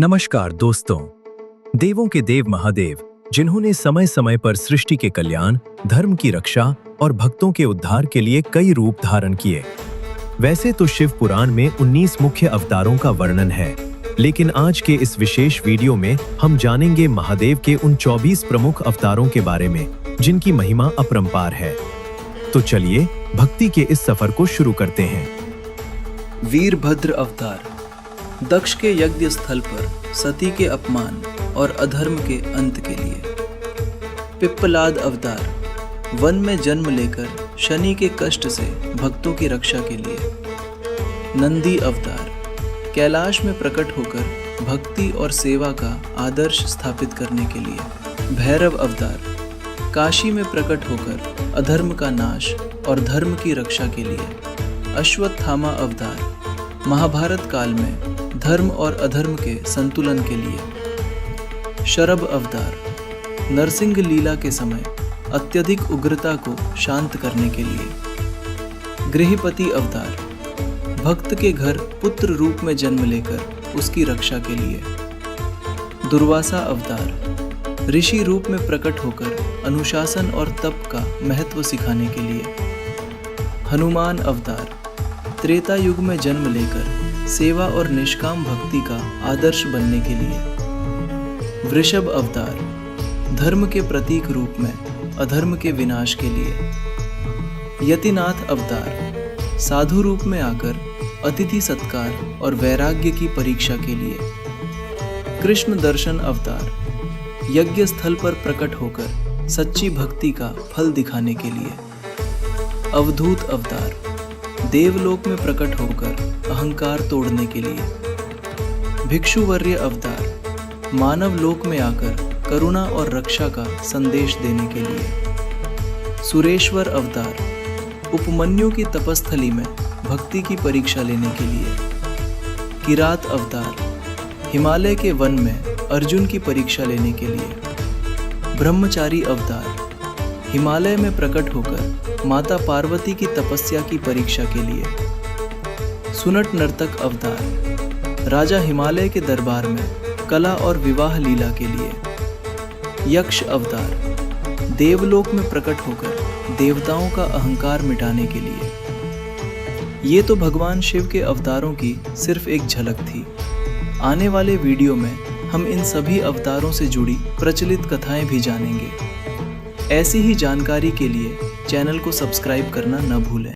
नमस्कार दोस्तों। देवों के देव महादेव, जिन्होंने समय समय पर सृष्टि के कल्याण, धर्म की रक्षा और भक्तों के उद्धार के लिए कई रूप धारण किए। वैसे तो शिव पुराण में 19 मुख्य अवतारों का वर्णन है, लेकिन आज के इस विशेष वीडियो में हम जानेंगे महादेव के उन 24 प्रमुख अवतारों के बारे में, जिनकी महिमा अपरंपार है। तो चलिए भक्ति के इस सफर को शुरू करते हैं। वीरभद्र अवतार। दक्ष के यज्ञ स्थल पर सती के अपमान और अधर्म के अंत के लिए। पिप्पलाद अवतार। वन में जन्म लेकर शनि के कष्ट से भक्तों की रक्षा के लिए। नंदी अवतार। कैलाश में प्रकट होकर भक्ति और सेवा का आदर्श स्थापित करने के लिए। भैरव अवतार। काशी में प्रकट होकर अधर्म का नाश और धर्म की रक्षा के लिए। अश्वत्थामा अवतार। महाभारत काल में धर्म और अधर्म के संतुलन के लिए। शरभ अवतार। नरसिंह लीला के समय अत्यधिक उग्रता को शांत करने के लिए। गृहपति अवतार। भक्त के घर पुत्र रूप में जन्म लेकर उसकी रक्षा के लिए। दुर्वासा अवतार। ऋषि रूप में प्रकट होकर अनुशासन और तप का महत्व सिखाने के लिए। हनुमान अवतार। त्रेता युग में जन्म लेकर सेवा और निष्काम भक्ति का आदर्श बनने के लिए। वृषभ अवतार। धर्म के प्रतीक रूप में अधर्म के विनाश के लिए। यतिनाथ अवतार। साधु रूप में आकर अतिथि सत्कार और वैराग्य की परीक्षा के लिए। कृष्ण दर्शन अवतार। यज्ञ स्थल पर प्रकट होकर सच्ची भक्ति का फल दिखाने के लिए। अवधूत अवतार। देवलोक में प्रकट होकर अहंकार तोड़ने के लिए। भिक्षुवर्य अवतार। मानव लोक में आकर करुणा और रक्षा का संदेश देने के लिए। सुरेश्वर अवतार। उपमन्यु की तपस्थली में भक्ति की परीक्षा लेने के लिए। किरात अवतार। हिमालय के वन में अर्जुन की परीक्षा लेने के लिए। ब्रह्मचारी अवतार। हिमालय में प्रकट होकर माता पार्वती की तपस्या की परीक्षा के लिए। सुनट नर्तक अवतार। राजा हिमालय के दरबार में कला और विवाह लीला के लिए। यक्ष अवतार। देवलोक में प्रकट होकर देवताओं का अहंकार मिटाने के लिए। ये तो भगवान शिव के अवतारों की सिर्फ एक झलक थी। आने वाले वीडियो में हम इन सभी अवतारों से जुड़ी प्रचलित कथाएं भी जानेंगे। ऐसी ही जानकारी के लिए चैनल को सब्सक्राइब करना न भूलें।